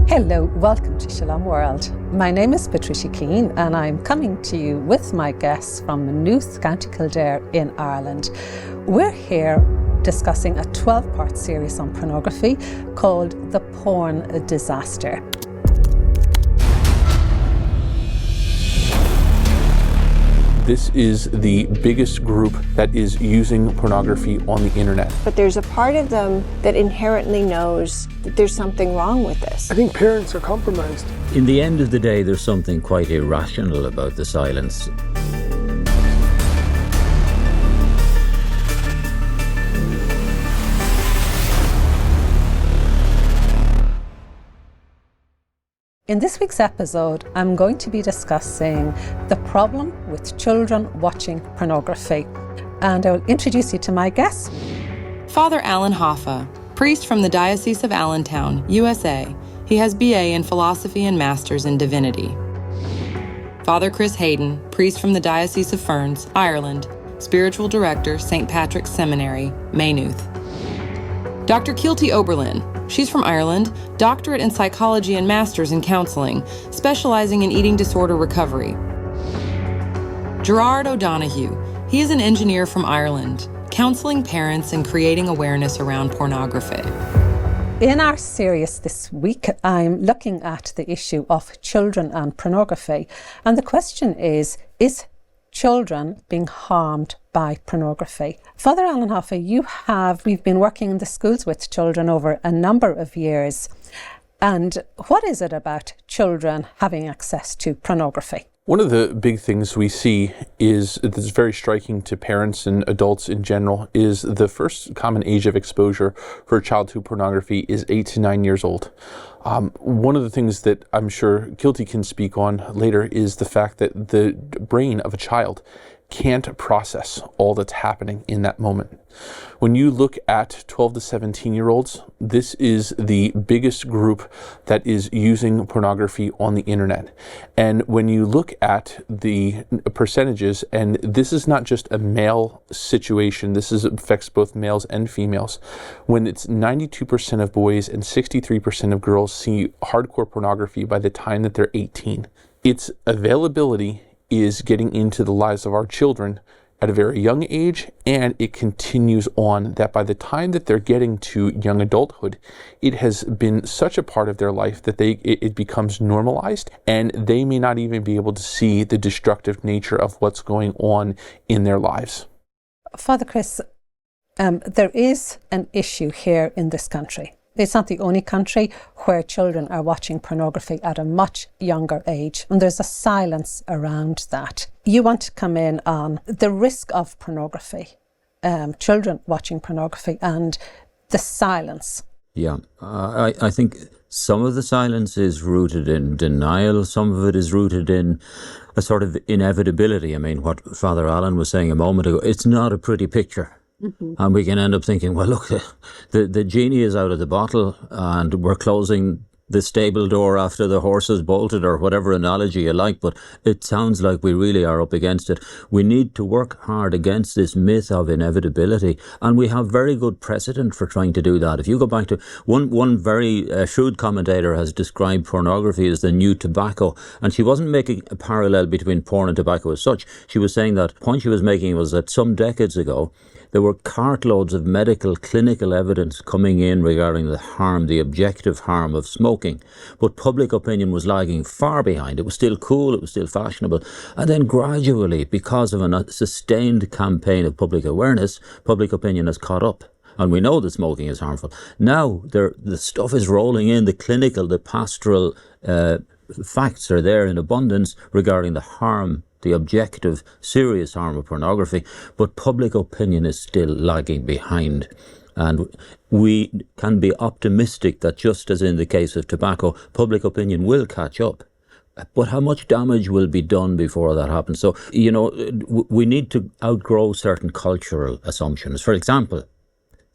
Hello, welcome to Shalom World. My name is Patricia Keane and I'm coming to you with my guests from Maynooth, County Kildare in Ireland. We're here discussing a 12-part series on pornography called The Porn Disaster. This is the biggest group that is using pornography on the internet. But there's a part of them that inherently knows that there's something wrong with this. I think parents are compromised. In the end of the day, there's something quite irrational about the silence. In this week's episode, I'm going to be discussing the problem with children watching pornography. And I will introduce you to my guests. Father Alan Hoffa, priest from the Diocese of Allentown, USA. He has BA in Philosophy and Masters in Divinity. Father Chris Hayden, priest from the Diocese of Ferns, Ireland. Spiritual Director, St. Patrick's Seminary, Maynooth. Dr. Kielty Oberlin. She's from Ireland, doctorate in psychology and master's in counseling, specializing in eating disorder recovery. Gerard O'Donoghue. He is an engineer from Ireland, counseling parents and creating awareness around pornography. In our series this week, I'm looking at the issue of children and pornography. And the question is children being harmed by pornography? Father Alan Hoffa, we've been working in the schools with children over a number of years. And what is it about children having access to pornography? One of the big things we see is, that's very striking to parents and adults in general, is the first common age of exposure for a child to pornography is 8 to 9 years old. One of the things that I'm sure Kielty can speak on later is the fact that the brain of a child can't process all that's happening in that moment. When you look at 12 to 17-year-olds, this is the biggest group that is using pornography on the internet. And when you look at the percentages, and this is not just a male situation, this affects both males and females. When it's 92% of boys and 63% of girls see hardcore pornography by the time that they're 18, its availability is getting into the lives of our children at a very young age, and it continues on that by the time that they're getting to young adulthood, it has been such a part of their life that it becomes normalized, and they may not even be able to see the destructive nature of what's going on in their lives. Father Chris, there is an issue here in this country. It's not the only country where children are watching pornography at a much younger age, and there's a silence around that. You want to come in on the risk of pornography, children watching pornography, and the silence. Yeah, I think some of the silence is rooted in denial, some of it is rooted in a sort of inevitability. I mean, what Father Alan was saying a moment ago, it's not a pretty picture. Mm-hmm. And we can end up thinking, well, look, the genie is out of the bottle and we're closing the stable door after the horse is bolted, or whatever analogy you like, but it sounds like we really are up against it. We need to work hard against this myth of inevitability, and we have very good precedent for trying to do that. If you go back to one very shrewd commentator has described pornography as the new tobacco, and she wasn't making a parallel between porn and tobacco as such. She was saying that the point she was making was that some decades ago, there were cartloads of medical, clinical evidence coming in regarding the harm, the objective harm of smoking. But public opinion was lagging far behind. It was still cool, it was still fashionable. And then gradually, because of a sustained campaign of public awareness, public opinion has caught up. And we know that smoking is harmful. Now, the stuff is rolling in, the clinical, the pastoral facts are there in abundance regarding the harm, the objective, serious harm of pornography, but public opinion is still lagging behind. And we can be optimistic that, just as in the case of tobacco, public opinion will catch up. But how much damage will be done before that happens? So, we need to outgrow certain cultural assumptions. For example,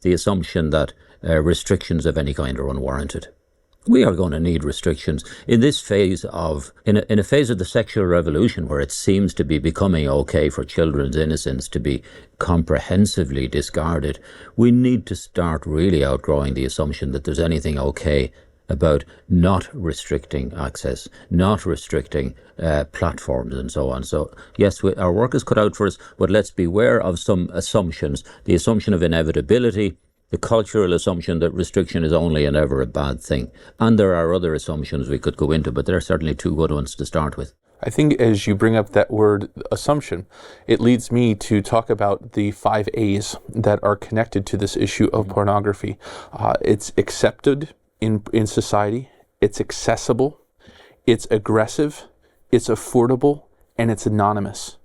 the assumption that restrictions of any kind are unwarranted. We are going to need restrictions in this phase in a phase of the sexual revolution, where it seems to be becoming okay for children's innocence to be comprehensively discarded. We need to start really outgrowing the assumption that there's anything okay about not restricting access, not restricting platforms and so on. So yes, our work is cut out for us, but let's beware of some assumptions. The assumption of inevitability, the cultural assumption that restriction is only and ever a bad thing. And there are other assumptions we could go into, but there are certainly two good ones to start with. I think as you bring up that word assumption, it leads me to talk about the 5 A's that are connected to this issue of pornography. It's accepted in society, it's accessible, it's aggressive, it's affordable, and it's anonymous.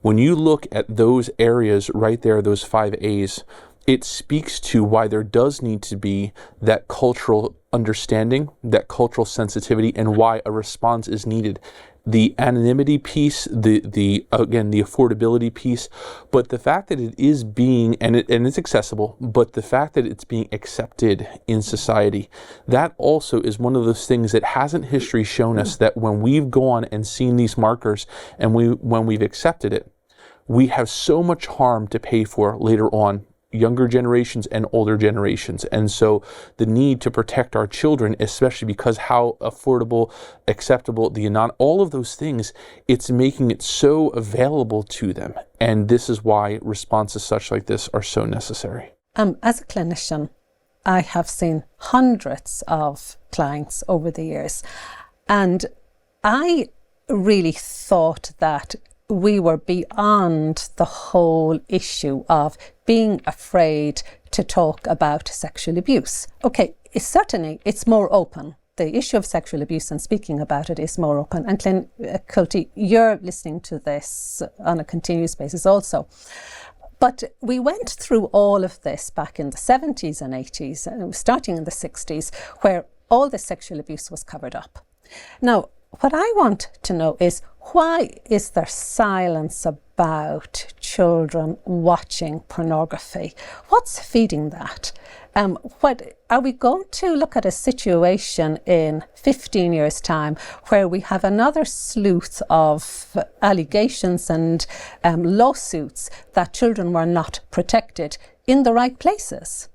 When you look at those areas right there, those 5 A's, it speaks to why there does need to be that cultural understanding, that cultural sensitivity, and why a response is needed. The anonymity piece, the affordability piece, but the fact that it is being, and it's accessible, but the fact that it's being accepted in society, that also is one of those things that hasn't history shown us, that when we've gone and seen these markers and when we've accepted it, we have so much harm to pay for later on, younger generations and older generations. And so the need to protect our children, especially because how affordable, acceptable, all of those things, it's making it so available to them. And this is why responses such like this are so necessary. As a clinician, I have seen hundreds of clients over the years, and I really thought that we were beyond the whole issue of being afraid to talk about sexual abuse. Okay, it's more open. The issue of sexual abuse and speaking about it is more open. And Kielty, you're listening to this on a continuous basis also. But we went through all of this back in the 70s and 80s, starting in the 60s, where all the sexual abuse was covered up. Now, what I want to know is, why is there silence about children watching pornography? What's feeding that? What are we going to look at a situation in 15 years' time where we have another sleuth of allegations and lawsuits that children were not protected in the right places?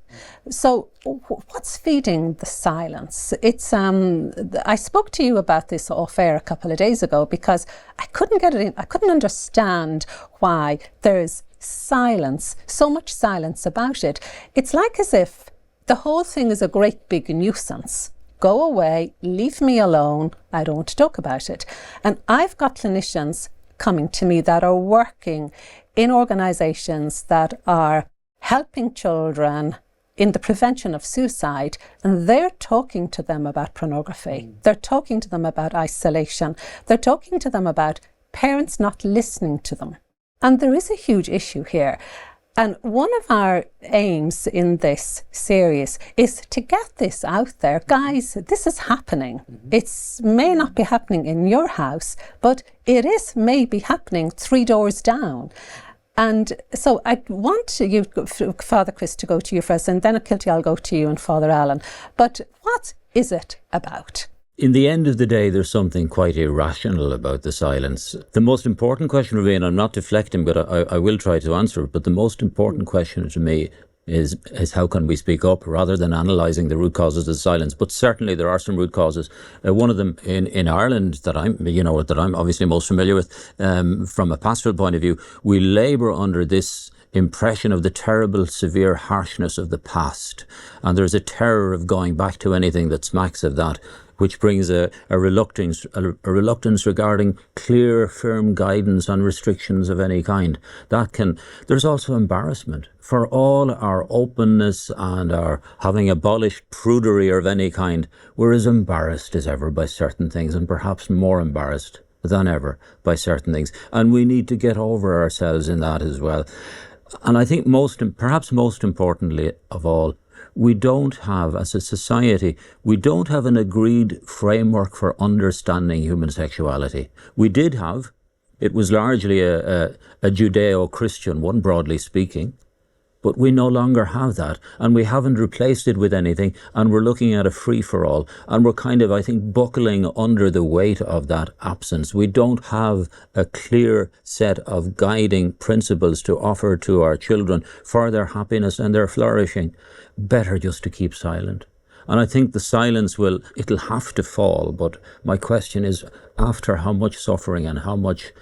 So what's feeding the silence? It's I spoke to you about this off air a couple of days ago because I couldn't get it in. I couldn't understand why there's silence, so much silence about it. It's like as if the whole thing is a great big nuisance. Go away, leave me alone, I don't want to talk about it. And I've got clinicians coming to me that are working in organisations that are helping children in the prevention of suicide, and they're talking to them about pornography. They're talking to them about isolation. They're talking to them about parents not listening to them. And there is a huge issue here. And one of our aims in this series is to get this out there. Guys, this is happening. It may not be happening in your house, but it is maybe happening 3 doors down. And so I want you, Father Chris, to go to you first, and then at Kielty I'll go to you and Father Alan. But what is it about? In the end of the day, there's something quite irrational about the silence. The most important question for me, and I'm not deflecting, but I will try to answer it, but the most important question to me is how can we speak up rather than analysing the root causes of silence. But certainly there are some root causes. One of them in Ireland that I'm obviously most familiar with, from a pastoral point of view, we labour under this impression of the terrible, severe harshness of the past. And there's a terror of going back to anything that smacks of that, which brings a reluctance regarding clear, firm guidance on restrictions of any kind. There's also embarrassment. For all our openness and our having abolished prudery of any kind, we're as embarrassed as ever by certain things, and perhaps more embarrassed than ever by certain things. And we need to get over ourselves in that as well. And I think perhaps most importantly of all, we don't have, as a society, we don't have an agreed framework for understanding human sexuality. We did have, it was largely a Judeo-Christian one, broadly speaking, but we no longer have that, and we haven't replaced it with anything, and we're looking at a free-for-all, and we're kind of, I think, buckling under the weight of that absence. We don't have a clear set of guiding principles to offer to our children for their happiness and their flourishing. Better just to keep silent. And I think the silence it'll have to fall. But my question is, after how much suffering and how much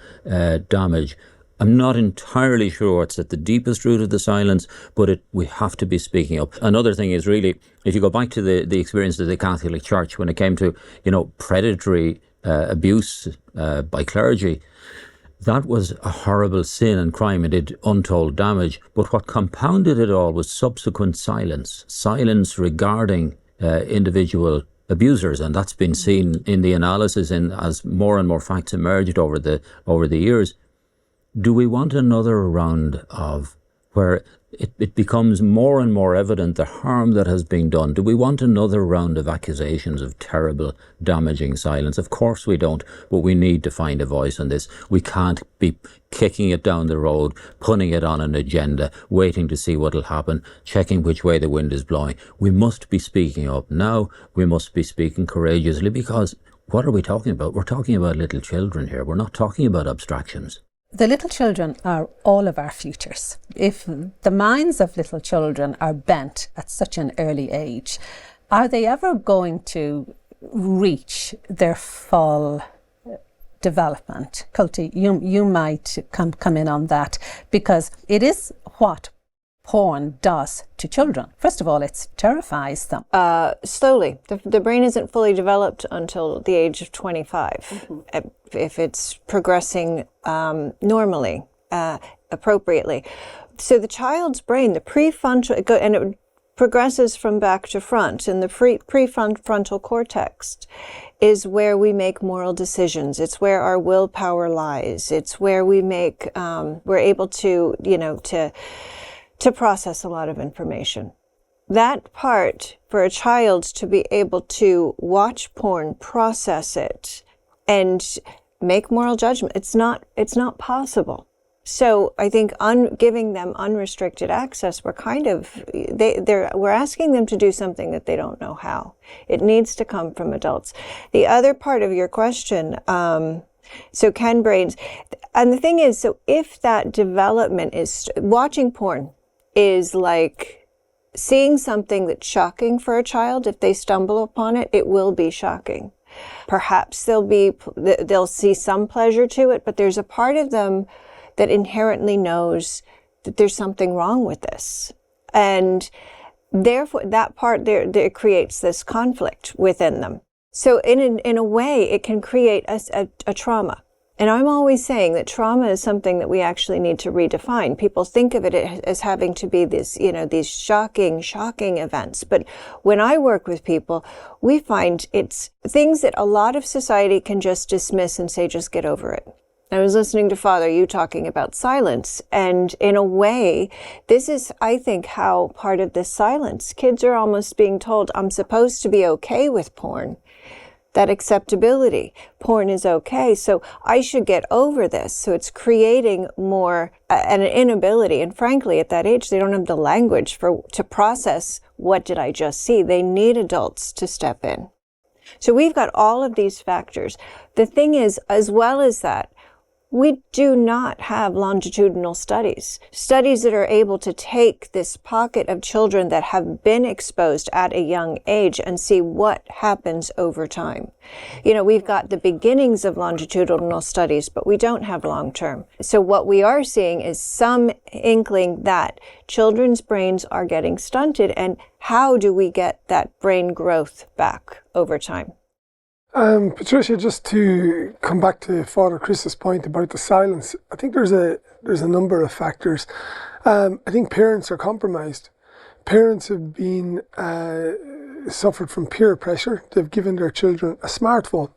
damage, I'm not entirely sure it's at the deepest root of the silence, but we have to be speaking up. Another thing is really, if you go back to the experience of the Catholic Church when it came to, predatory abuse by clergy, that was a horrible sin and crime. It did untold damage. But what compounded it all was subsequent silence regarding individual abusers, and that's been seen in the analysis as more and more facts emerged over the years. Do we want another round of where it becomes more and more evident the harm that has been done? Do we want another round of accusations of terrible, damaging silence? Of course we don't, but we need to find a voice on this. We can't be kicking it down the road, putting it on an agenda, waiting to see what will happen, checking which way the wind is blowing. We must be speaking up now. We must be speaking courageously, because what are we talking about? We're talking about little children here. We're not talking about abstractions. The little children are all of our futures. If the minds of little children are bent at such an early age, are they ever going to reach their full development? Kielty, you might come in on that, because it is what porn does to children. First of all, it terrifies them. Slowly. The brain isn't fully developed until the age of 25. Mm-hmm. If it's progressing normally, appropriately. So the child's brain, the prefrontal, and it progresses from back to front, and the prefrontal cortex is where we make moral decisions. It's where our willpower lies. It's where we make, we're able to, to process a lot of information. That part, for a child to be able to watch porn, process it, and make moral judgment, it's not possible. So I think giving them unrestricted access, we're asking them to do something that they don't know how. It needs to come from adults. The other part of your question, so can brains, and the thing is, so if that development is, watching porn is like seeing something that's shocking for a child. If they stumble upon it, it will be shocking. Perhaps they'll see some pleasure to it, but there's a part of them that inherently knows that there's something wrong with this. And therefore, that part there creates this conflict within them. So in a way, it can create a trauma. And I'm always saying that trauma is something that we actually need to redefine. People think of it as having to be this, these shocking events. But when I work with people, we find it's things that a lot of society can just dismiss and say, just get over it. I was listening to Father, you talking about silence. And in a way, this is, I think, how part of this silence, kids are almost being told, I'm supposed to be okay with porn. That acceptability, porn is okay, so I should get over this. So it's creating more an inability. And frankly, at that age, they don't have the language to process, what did I just see? They need adults to step in. So we've got all of these factors. The thing is, as well as that, we do not have longitudinal studies that are able to take this pocket of children that have been exposed at a young age and see what happens over time. We've got the beginnings of longitudinal studies, but we don't have long-term. So what we are seeing is some inkling that children's brains are getting stunted, and how do we get that brain growth back over time? Patricia, just to come back to Father Chris's point about the silence, I think there's a number of factors. I think parents are compromised. Parents have been suffered from peer pressure. They've given their children a smartphone.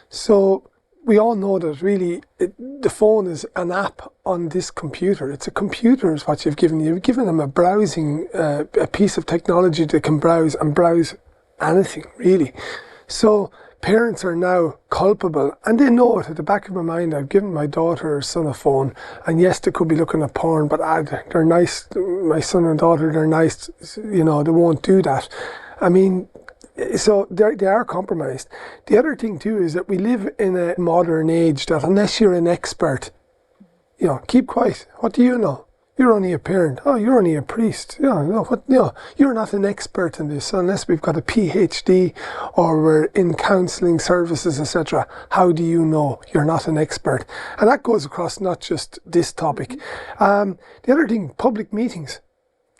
So we all know that really the phone is an app on this computer. It's a computer is what you've given. You've given them a browsing, a piece of technology that can browse anything, really. So parents are now culpable, and they know it at the back of my mind. I've given my daughter or son a phone, and yes, they could be looking at porn, but they're nice. My son and daughter, they're nice. They won't do that. I mean, so they are compromised. The other thing too is that we live in a modern age that unless you're an expert, keep quiet. What do you know? You're only a parent. Oh, you're only a priest. You're not an expert in this unless we've got a PhD or we're in counselling services, etc. How do you know you're not an expert? And that goes across not just this topic. The other thing, public meetings.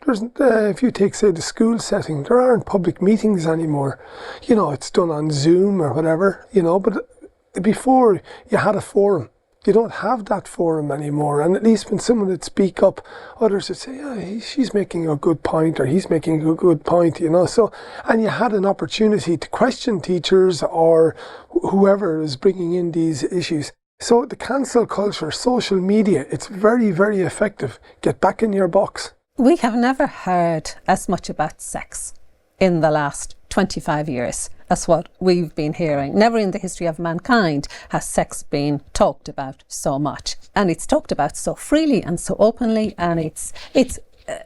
There's, if you take, say, the school setting, there aren't public meetings anymore. It's done on Zoom or whatever, but before you had a forum. You don't have that forum anymore, and at least when someone would speak up, others would say, she's making a good point, or he's making a good point, so, and you had an opportunity to question teachers or whoever is bringing in these issues. So the cancel culture, social media, it's very, very effective. Get back in your box. We have never heard as much about sex in the last 25 years as what we've been hearing. Never in the history of mankind has sex been talked about so much. And it's talked about so freely and so openly, and it's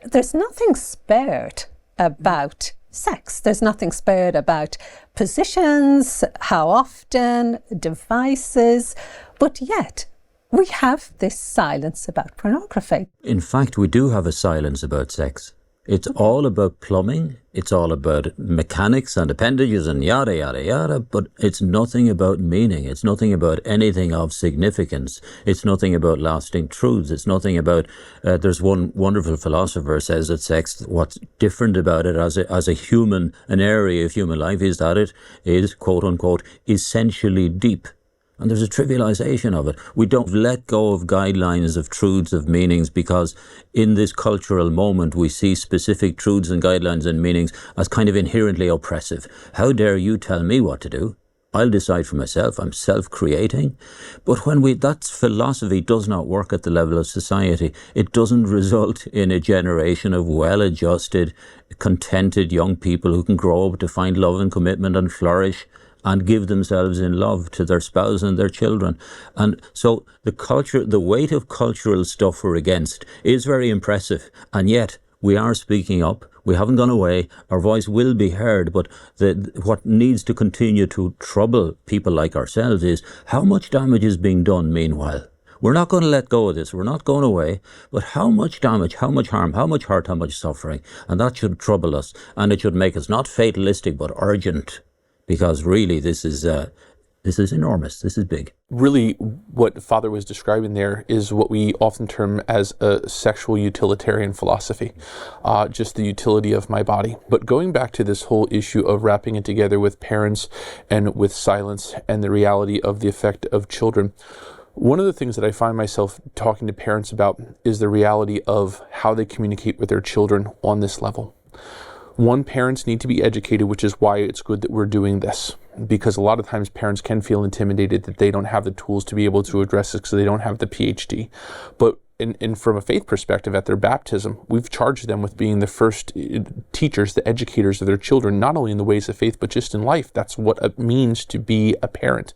there's nothing spared about sex. There's nothing spared about positions, how often, devices, but yet we have this silence about pornography. In fact, we do have a silence about sex. It's all about plumbing, it's all about mechanics and appendages and yada, yada, yada, but it's nothing about meaning. It's nothing about anything of significance. It's nothing about lasting truths. It's nothing about, there's one wonderful philosopher says that sex, what's different about it as a human, an area of human life is that it is, quote unquote, essentially deep. And there's a trivialization of it. We don't let go of guidelines, of truths, of meanings, because in this cultural moment, we see specific truths and guidelines and meanings as kind of inherently oppressive. How dare you tell me what to do? I'll decide for myself. I'm self-creating. But that philosophy does not work at the level of society. It doesn't result in a generation of well-adjusted, contented young people who can grow up to find love and commitment and flourish and give themselves in love to their spouse and their children. And so the weight of cultural stuff we're against is very impressive. And yet we are speaking up. We haven't gone away. Our voice will be heard. But what needs to continue to trouble people like ourselves is how much damage is being done meanwhile. We're not going to let go of this. We're not going away. But how much damage, how much harm, how much hurt, how much suffering? And that should trouble us. And it should make us not fatalistic, but urgent. Because really, this is enormous. This is big. Really, what Father was describing there is what we often term as a sexual utilitarian philosophy, just the utility of my body. But going back to this whole issue of wrapping it together with parents and with silence and the reality of the effect of children, one of the things that I find myself talking to parents about is the reality of how they communicate with their children on this level. One, parents need to be educated, which is why it's good that we're doing this. Because a lot of times parents can feel intimidated that they don't have the tools to be able to address this because they don't have the PhD. But and from a faith perspective, at their baptism, we've charged them with being the first teachers, the educators of their children, not only in the ways of faith, but just in life. That's what it means to be a parent.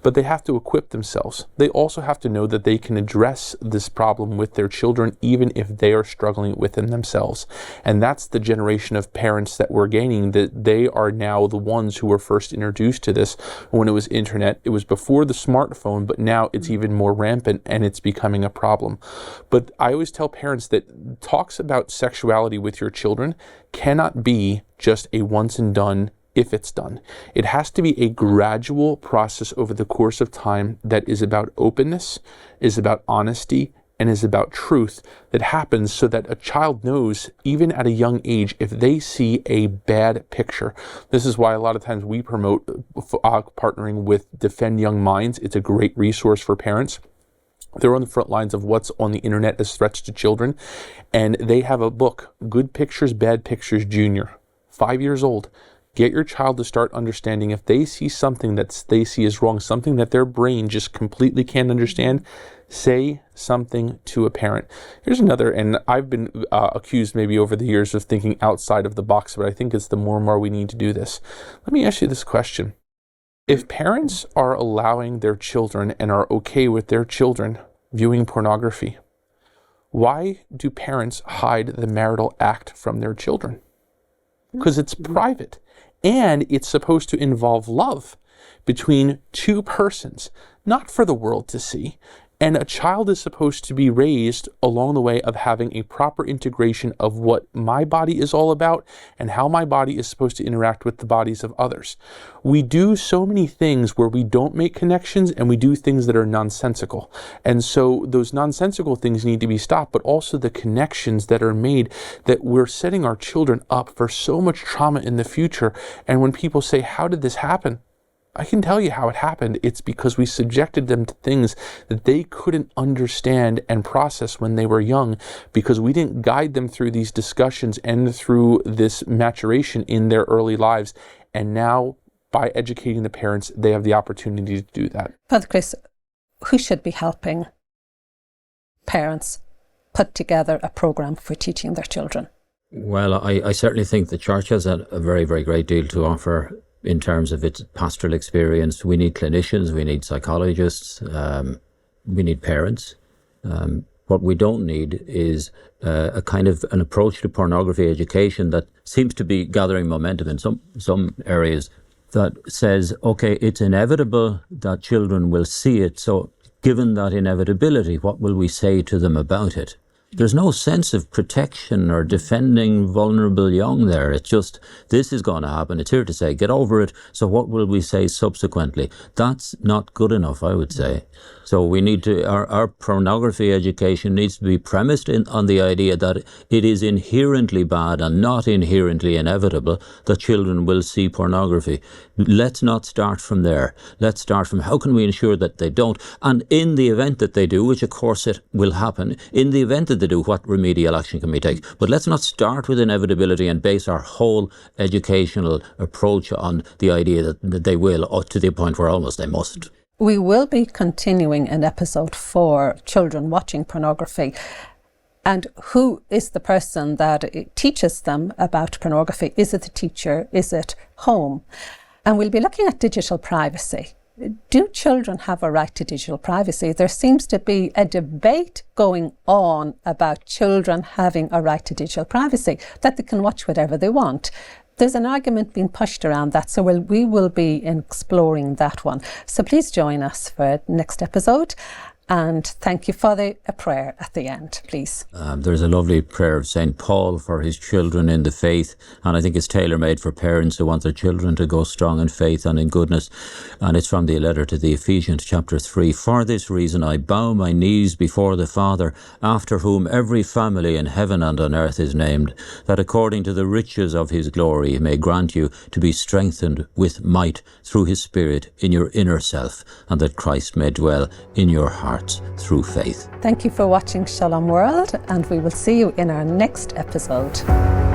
But they have to equip themselves. They also have to know that they can address this problem with their children, even if they are struggling within themselves. And that's the generation of parents that we're gaining, that they are now the ones who were first introduced to this when it was internet. It was before the smartphone, but now it's even more rampant and it's becoming a problem. But I always tell parents that talks about sexuality with your children cannot be just a once and done if it's done. It has to be a gradual process over the course of time that is about openness, is about honesty, and is about truth that happens so that a child knows, even at a young age, if they see a bad picture. This is why a lot of times we promote partnering with Defend Young Minds. It's a great resource for parents. They're on the front lines of what's on the internet as threats to children. And they have a book, Good Pictures, Bad Pictures Junior. 5 years old. Get your child to start understanding if they see something that they see as wrong, something that their brain just completely can't understand, say something to a parent. Here's another, and I've been accused maybe over the years of thinking outside of the box, but I think it's the more and more we need to do this. Let me ask you this question. If parents are allowing their children and are okay with their children viewing pornography, why do parents hide the marital act from their children? Because it's private and it's supposed to involve love between two persons, not for the world to see. And a child is supposed to be raised along the way of having a proper integration of what my body is all about and how my body is supposed to interact with the bodies of others. We do so many things where we don't make connections, and we do things that are nonsensical. And so those nonsensical things need to be stopped, but also the connections that are made, that we're setting our children up for so much trauma in the future. And when people say, how did this happen? I can tell you how it happened. It's because we subjected them to things that they couldn't understand and process when they were young, because we didn't guide them through these discussions and through this maturation in their early lives. And now, by educating the parents, they have the opportunity to do that. Father Chris, who should be helping parents put together a program for teaching their children? Well, I certainly think the church has a very, very great deal to offer in terms of its pastoral experience. We need clinicians, we need psychologists, we need parents. What we don't need is a kind of an approach to pornography education that seems to be gathering momentum in some areas, that says, okay, it's inevitable that children will see it, so given that inevitability, what will we say to them about it? There's no sense of protection or defending vulnerable young there. It's just, this is going to happen. It's here to say, get over it. So what will we say subsequently? That's not good enough, I would say. So we need to, our pornography education needs to be premised on the idea that it is inherently bad and not inherently inevitable that children will see pornography. Let's not start from there. Let's start from how can we ensure that they don't? And in the event that they do, which of course it will happen, in the event that they do, what remedial action can we take? But let's not start with inevitability and base our whole educational approach on the idea that they will, or to the point where almost they must. We will be continuing in episode 4, children watching pornography. And who is the person that teaches them about pornography? Is it the teacher? Is it home? And we'll be looking at digital privacy. Do children have a right to digital privacy? There seems to be a debate going on about children having a right to digital privacy, that they can watch whatever they want. There's an argument being pushed around that, so we will be exploring that one. So please join us for next episode. And thank you, Father. A prayer at the end, please. There's a lovely prayer of St. Paul for his children in the faith, and I think it's tailor-made for parents who want their children to go strong in faith and in goodness. And it's from the letter to the Ephesians, chapter 3. For this reason I bow my knees before the Father, after whom every family in heaven and on earth is named, that according to the riches of his glory he may grant you to be strengthened with might through his Spirit in your inner self, and that Christ may dwell in your heart through faith. Thank you for watching Shalom World, and we will see you in our next episode.